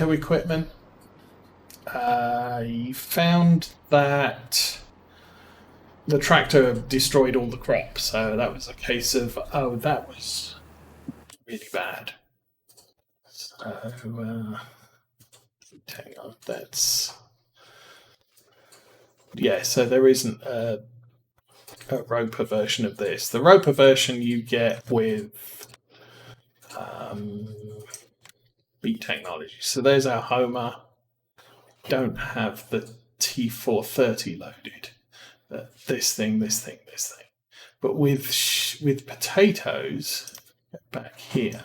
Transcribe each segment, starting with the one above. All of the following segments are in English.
equipment, I found that the tractor destroyed all the crop, so that was a case of, oh, that was really bad. So, hang on, that's... Yeah, so there isn't a Roper version of this. The Roper version you get with Beat Technology. So there's our Homer. Don't have the T430 loaded. This thing. But with potatoes, back here,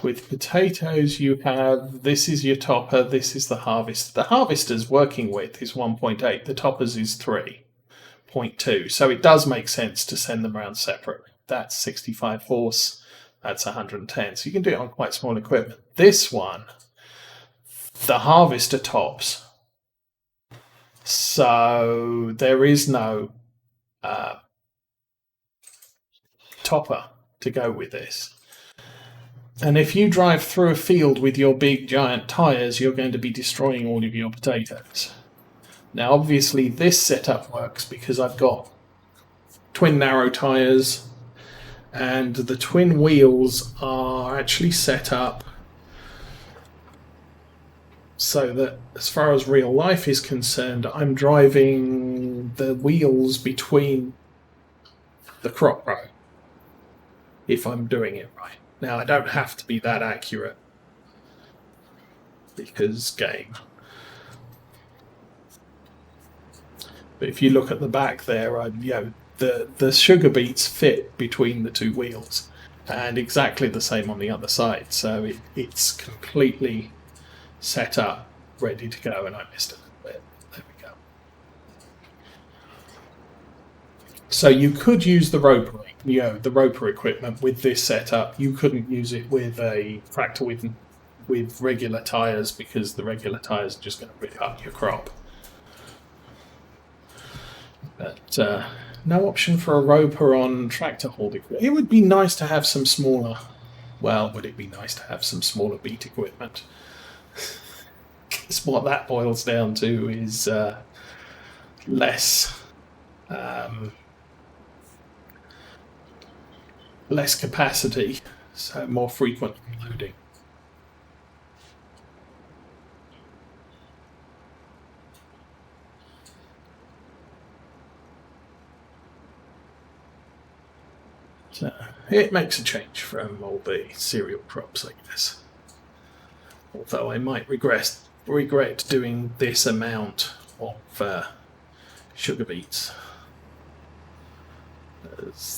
with potatoes you have, this is your topper, this is the harvester. The harvester's working width is 1.8, the topper's is 3.2. So it does make sense to send them around separately. That's 65 horse, that's 110. So you can do it on quite small equipment. This one, the harvester tops. So there is no topper to go with this. And if you drive through a field with your big giant tyres, you're going to be destroying all of your potatoes. Now obviously this setup works because I've got twin narrow tyres, and the twin wheels are actually set up so that as far as real life is concerned, I'm driving the wheels between the crop row if I'm doing it right. Now I don't have to be that accurate because game. But if you look at the back there, the sugar beets fit between the two wheels, and exactly the same on the other side. So it's completely set up, ready to go, and I missed it a little bit. There we go. So you could use the Roper, the Roper equipment with this setup. You couldn't use it with a tractor with regular tyres because the regular tyres are just going to rip up your crop. But no option for a Roper on tractor hauled equipment. It would be nice to have some smaller. Well, would it be nice to have some smaller beat equipment? Because what that boils down to is less capacity, so more frequent loading. So it makes a change from all the cereal crops, I guess. Although I might regret doing this amount of sugar beets.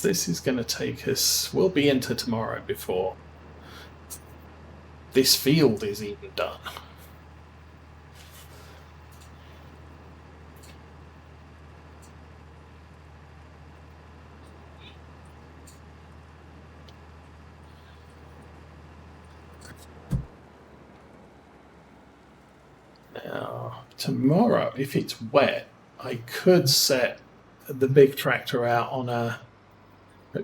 This is going to take us... We'll be into tomorrow before this field is even done. Now, tomorrow, if it's wet, I could set the big tractor out on a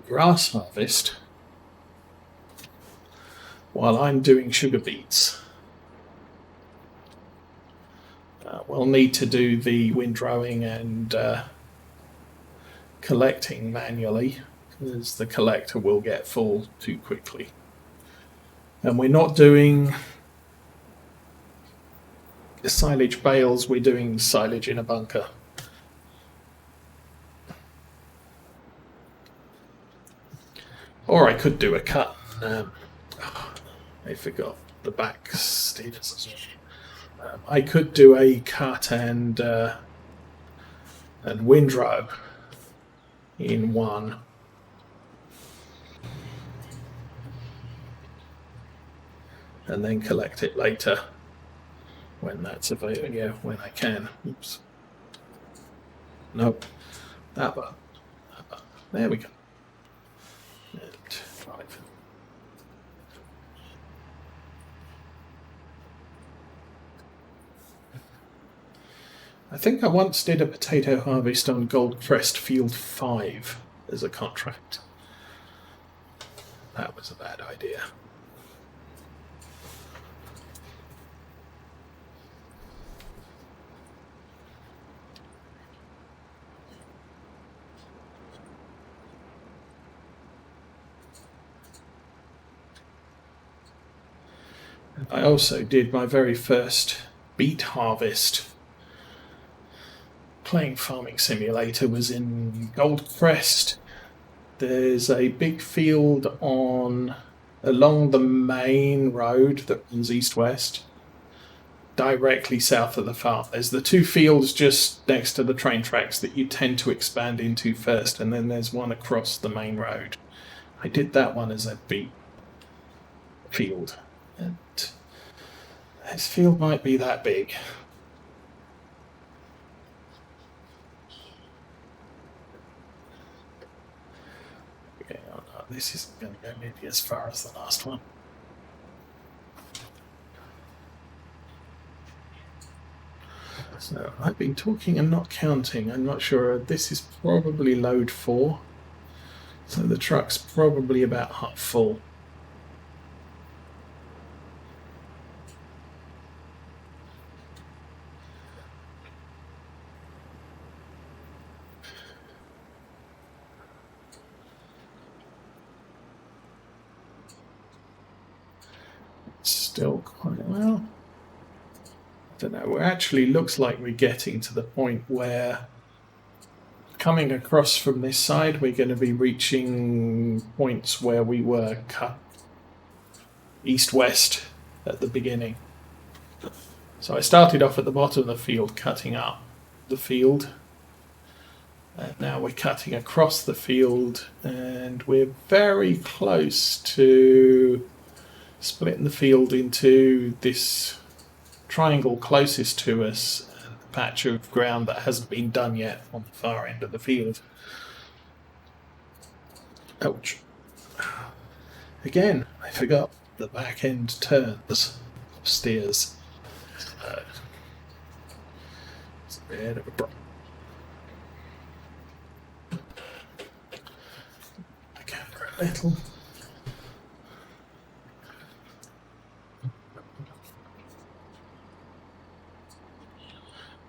grass harvest while I'm doing sugar beets. We'll need to do the windrowing and collecting manually because the collector will get full too quickly. And we're not doing silage bales, we're doing silage in a bunker. Or I could do a cut. I forgot the back status. I could do a cut and windrow in one. And then collect it later when that's available. Yeah, when I can. Oops. Nope. That one. There we go. And 5. I think I once did a potato harvest on Goldcrest Field 5 as a contract. That was a bad idea. I also did my very first beet harvest. Playing Farming Simulator was in Goldcrest. There's a big field along the main road that runs east-west, directly south of the farm. There's the two fields just next to the train tracks that you tend to expand into first, and then there's one across the main road. I did that one as a beet field, and this field might be that big. Okay, oh no, this isn't going to go maybe as far as the last one. So I've been talking and not counting. I'm not sure. This is probably load 4. So the truck's probably about half full. It's still quite well. I don't know. It actually looks like we're getting to the point where coming across from this side, we're going to be reaching points where we were cut east-west at the beginning. So I started off at the bottom of the field, cutting up the field. And now we're cutting across the field, and we're very close to splitting the field into this triangle closest to us, and a patch of ground that hasn't been done yet on the far end of the field. Ouch. Again, I forgot the back end turns, steers. It's a bit of a problem. The camera a little.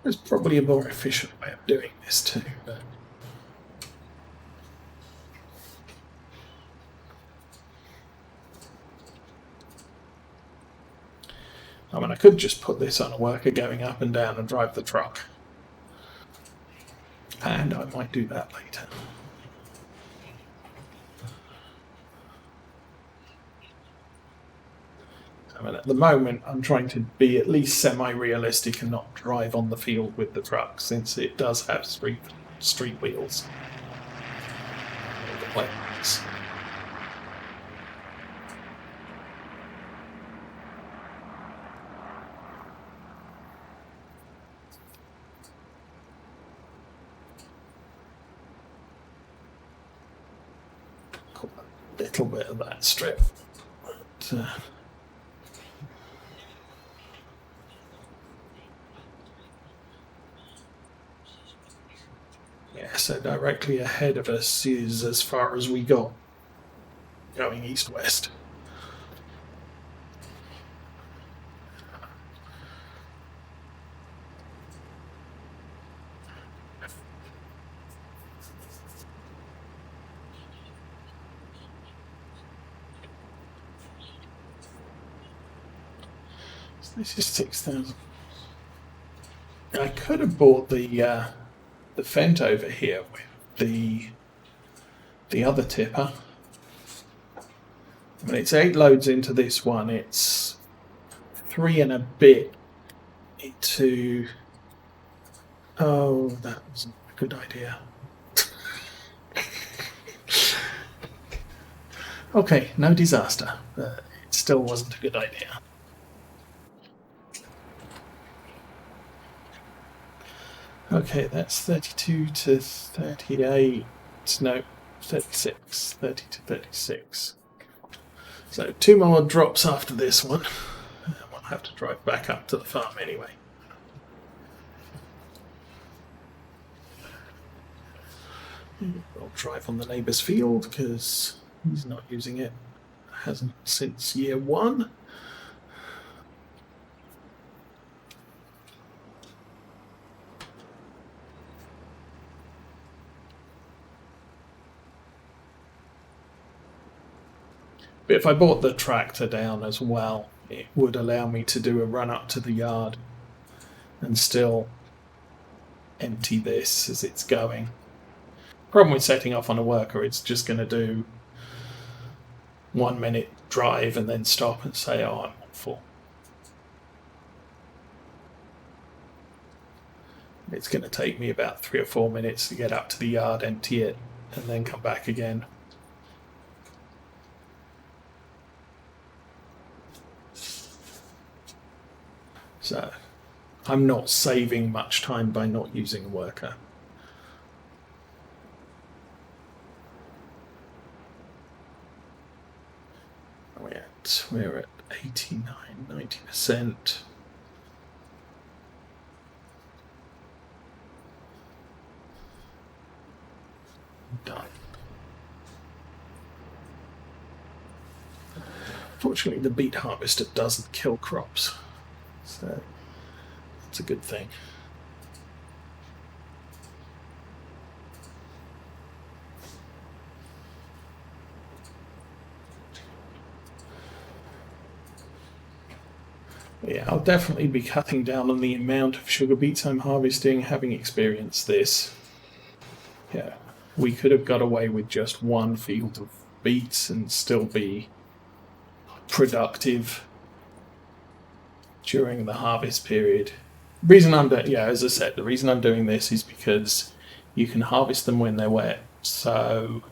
There's probably a more efficient way of doing this too, but I mean, I could just put this on a worker going up and down and drive the truck. And I might do that later. I mean, at the moment, I'm trying to be at least semi-realistic and not drive on the field with the truck, since it does have street wheels. The planes. A little bit of that strip. But, yeah, so directly ahead of us is as far as we got, going east-west. So this is 6,000. I could have bought the Fent over here with the other tipper. I mean, it's 8 loads into this one. It's 3 and a bit into. Oh, that wasn't a good idea. Okay, no disaster. It still wasn't a good idea. Okay, that's 32 to 38. No, 36. 30 to 36. So 2 more drops after this one. I'll have to drive back up to the farm anyway. I'll drive on the neighbour's field because he's not using it. Hasn't since year 1. But if I brought the tractor down as well, it would allow me to do a run up to the yard and still empty this as it's going. Problem with setting off on a worker, it's just going to do 1 minute drive and then stop and say, oh, I'm full. It's going to take me about 3 or 4 minutes to get up to the yard, empty it, and then come back again. So I'm not saving much time by not using a worker. We're at 89, 90%. Done. Fortunately, the beet harvester doesn't kill crops, so that's a good thing. Yeah, I'll definitely be cutting down on the amount of sugar beets I'm harvesting, having experienced this. Yeah, we could have got away with just one field of beets and still be productive during the harvest period. The reason as I said, the reason I'm doing this is because you can harvest them when they're wet. So,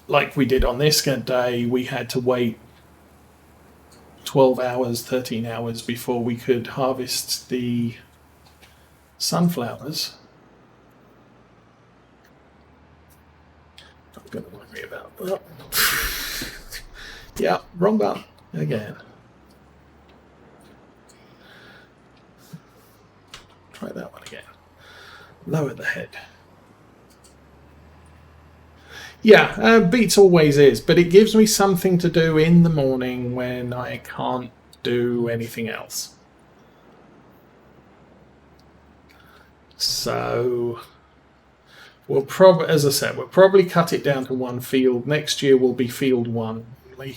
like we did on this day, we had to wait 12 hours, 13 hours before we could harvest the sunflowers. Not going to worry about that. Yeah, wrong button again. Try that one again. Lower the head. Yeah, beets always is, but it gives me something to do in the morning when I can't do anything else. So we'll as I said, we'll probably cut it down to one field. Next year will be field one only.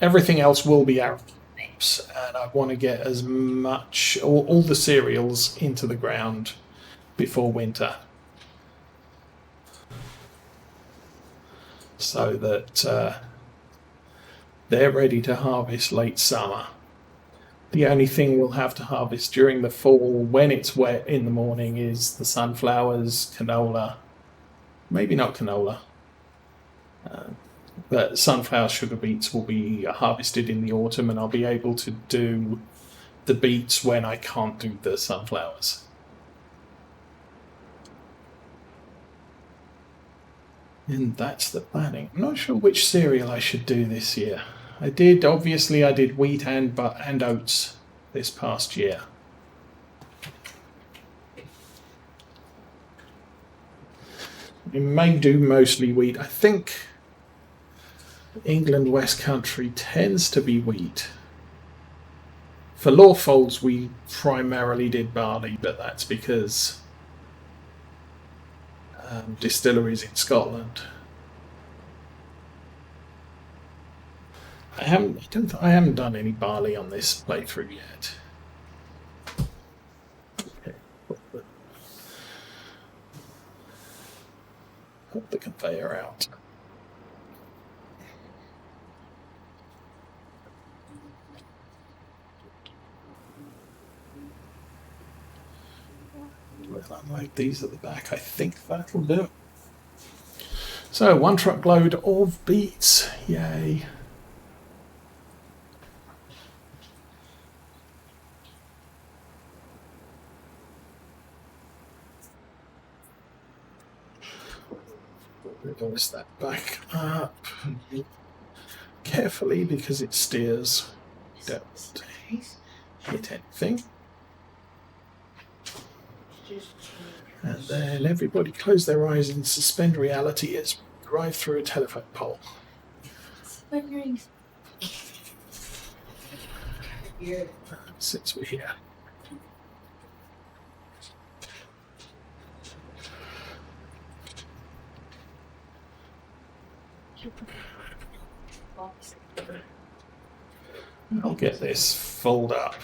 Everything else will be our crops, and I want to get as much, all the cereals into the ground before winter, so that they're ready to harvest late summer. The only thing we'll have to harvest during the fall, when it's wet in the morning, is the sunflowers, canola, maybe not canola, but sunflower sugar beets will be harvested in the autumn, and I'll be able to do the beets when I can't do the sunflowers. And that's the planning. I'm not sure which cereal I should do this year. I did wheat and oats this past year. We may do mostly wheat. I think England West Country tends to be wheat. For Lawfolds we primarily did barley, but that's because distilleries in Scotland. I haven't done any barley on this playthrough yet. Okay, put the conveyor out. Well, unlike these at the back, I think that'll do. So, 1 truckload of beets, yay. Reverse that back up carefully because it steers. Don't hit anything. And then everybody close their eyes and suspend reality as we drive through a telephone pole. Since we're here. I'll get this filled up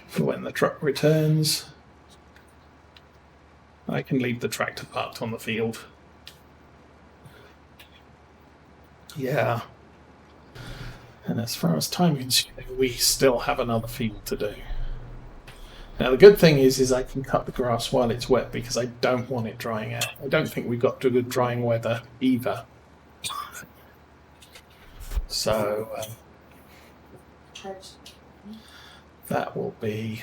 for when the truck returns. I can leave the tractor parked on the field. Yeah. And as far as time consuming, we still have another field to do. Now the good thing is I can cut the grass while it's wet because I don't want it drying out. I don't think we've got good drying weather either. So that will be...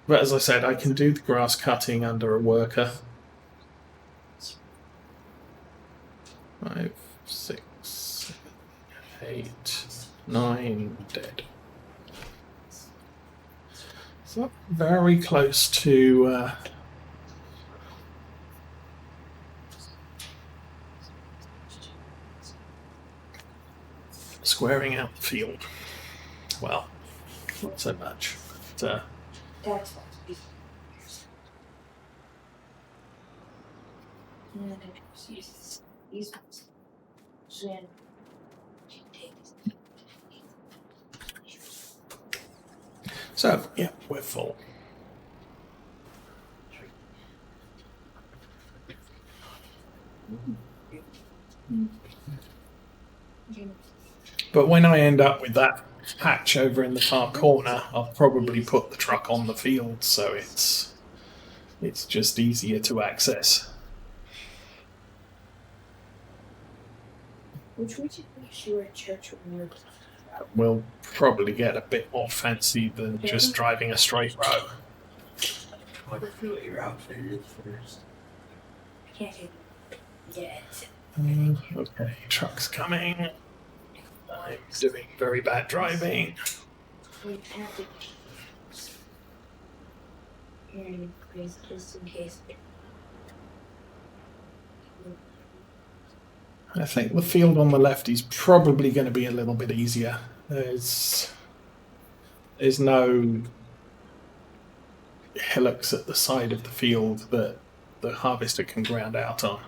But as I said, I can do the grass cutting under a worker. 5, 6, 7, 8, 9 dead. So very close to squaring out the field. Well, not so much. But, so, yeah, we're full. But when I end up with that patch over in the far corner, I'll probably put the truck on the field so it's just easier to access. Which would you wish you were at church or We'll probably get a bit more fancy than just driving a straight row. I can't take it. Okay, truck's coming. I'm doing very bad driving. We have to just in case. I think the field on the left is probably going to be a little bit easier. There's no hillocks at the side of the field that the harvester can ground out on.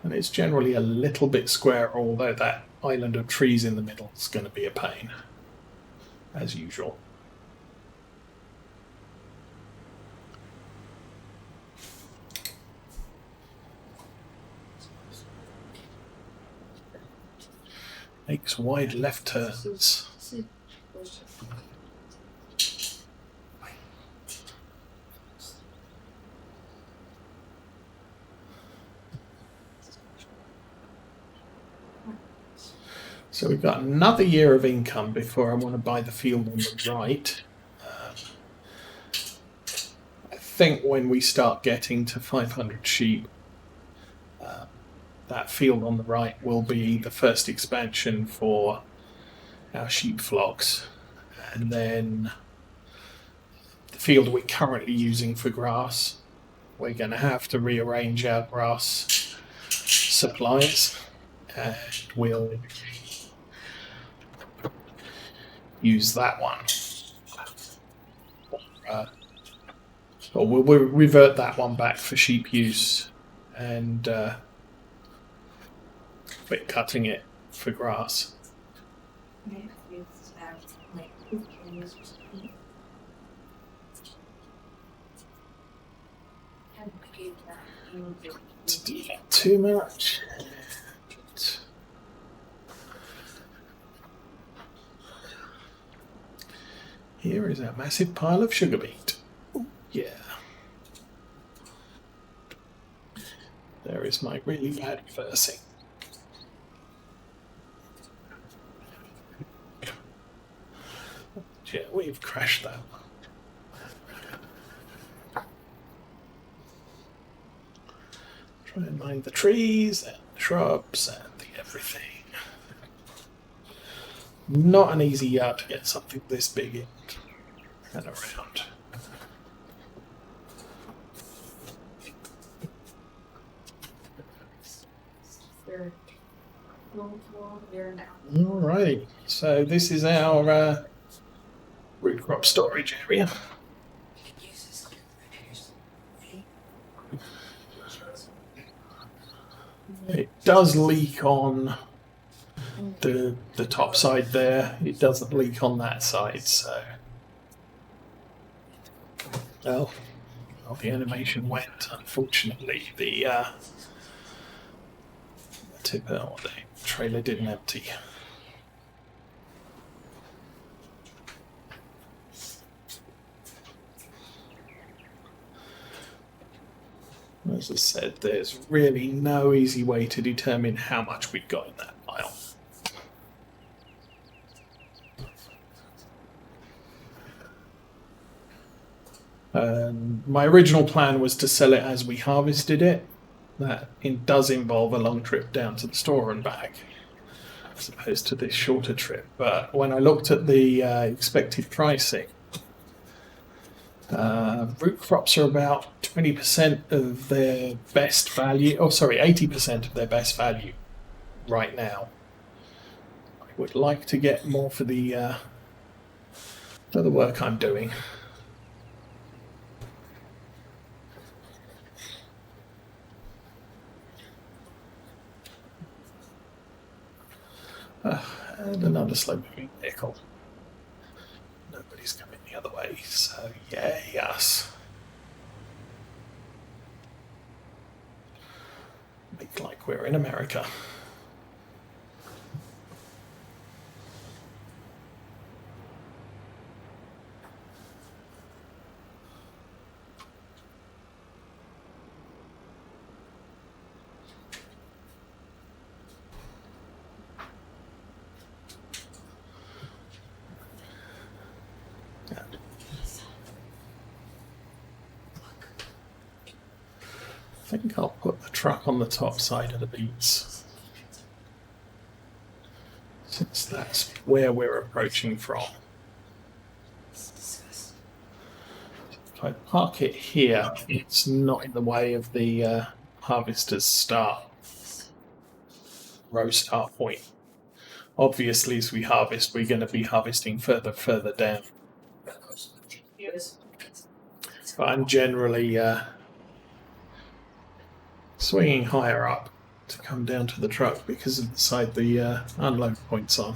And it's generally a little bit square, although that island of trees in the middle is going to be a pain, as usual. Makes wide left turns. So we've got another year of income before I want to buy the field on the right. I think when we start getting to 500 sheep, that field on the right will be the first expansion for our sheep flocks. And then the field we're currently using for grass, we're going to have to rearrange our grass supplies, and we'll use that one. Or we'll revert that one back for sheep use and quit cutting it for grass. Too much. Here is a massive pile of sugar beet. Ooh, yeah. There is my really bad reversing. Yeah, we've crashed that one. Try and mind the trees and the shrubs and the everything. Not an easy yard to get something this big in and around. Alrighty, so this is our root crop storage area. It does leak on the top side there. It doesn't leak on that side, so. Well, the animation went. Unfortunately, the tipper or the trailer didn't empty. As I said, there's really no easy way to determine how much we've got in that pile. My original plan was to sell it as we harvested it. That it does involve a long trip down to the store and back, as opposed to this shorter trip. But when I looked at the expected pricing, root crops are about 20% of their best value. Oh, sorry, 80% of their best value right now. I would like to get more for the work I'm doing. And another slow-moving vehicle. Nobody's coming the other way, so yay us. Make like we're in America. I think I'll put the truck on the top side of the beets, since that's where we're approaching from. If I park it here, it's not in the way of the harvester's row start point. Obviously, as we harvest, we're going to be harvesting further down. But I'm generally swinging higher up to come down to the truck because of the side the unload point's on.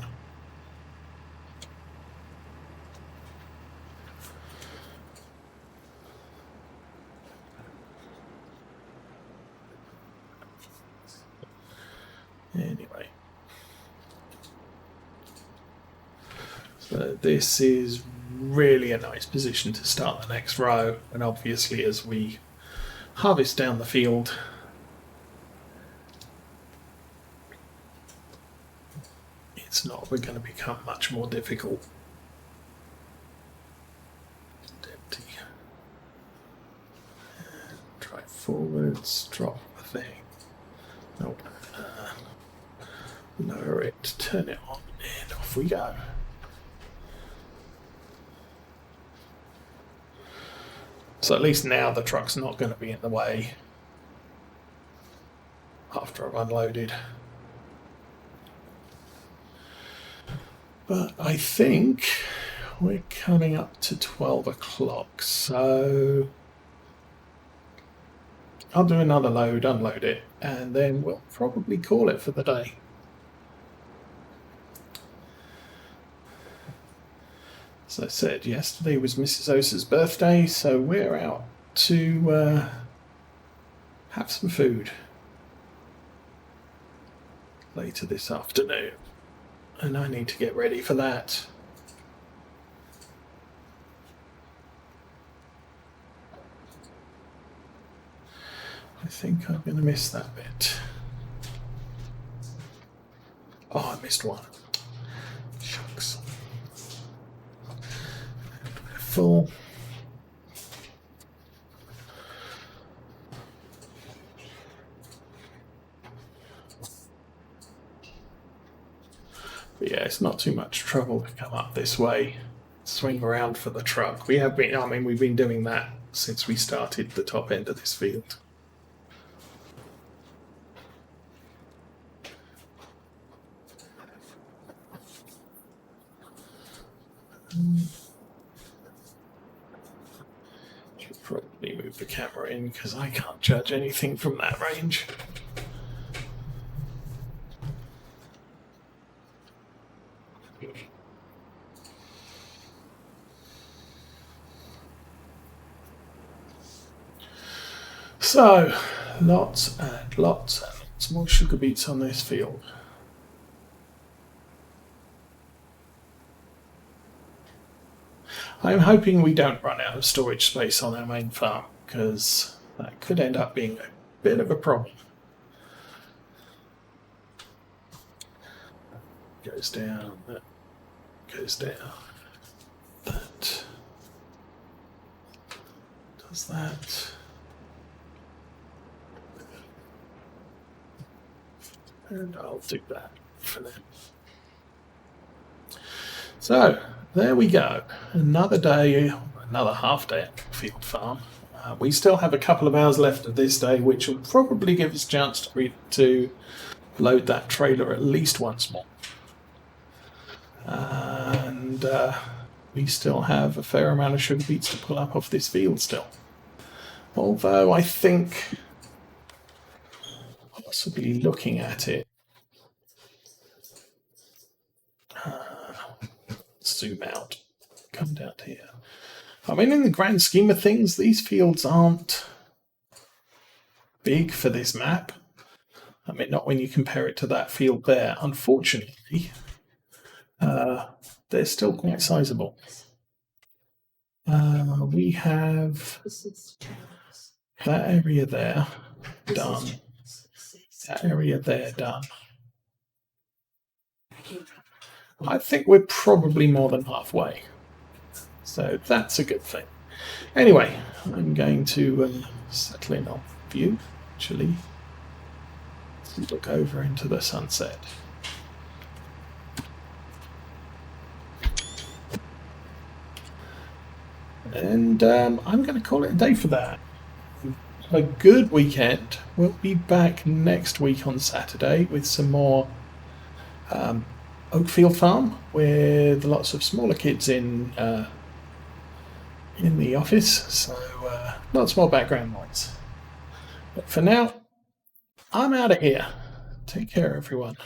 Anyway, so this is really a nice position to start the next row, and obviously as we harvest down the field, it's not going to become much more difficult. Empty. Drive forwards, drop the thing. Nope. Lower it, turn it on, and off we go. So at least now the truck's not going to be in the way after I've unloaded. But I think we're coming up to 12 o'clock, so I'll do another load, unload it, and then we'll probably call it for the day. As I said, yesterday was Mrs. Osa's birthday, so we're out to have some food later this afternoon. And I need to get ready for that. I think I'm going to miss that bit. Oh, I missed one. Shucks. Full. But yeah, it's not too much trouble to come up this way, swing around for the truck. We have been, I mean, we've been doing that since we started the top end of this field. Should probably move the camera in because I can't judge anything from that range. So, lots and lots and lots more sugar beets on this field. I'm hoping we don't run out of storage space on our main farm, because that could end up being a bit of a problem. Goes down, that goes down, that does that. And I'll do that for them. So, there we go. Another day, another half day at Oakfield Farm. We still have a couple of hours left of this day, which will probably give us a chance to load that trailer at least once more. And we still have a fair amount of sugar beets to pull up off this field still. Although I think, possibly looking at it, zoom out, come down here. I mean, in the grand scheme of things, these fields aren't big for this map. I mean, not when you compare it to that field there. Unfortunately, they're still quite sizable. We have that area there done. That area there done. I think we're probably more than halfway. So that's a good thing. Anyway, I'm going to settle in on view, actually. Let's look over into the sunset. And I'm going to call it a day for that. A good weekend. We'll be back next week on Saturday with some more Oakfield Farm with lots of smaller kids in the office, so lots more background noise. But for now, I'm out of here. Take care, everyone.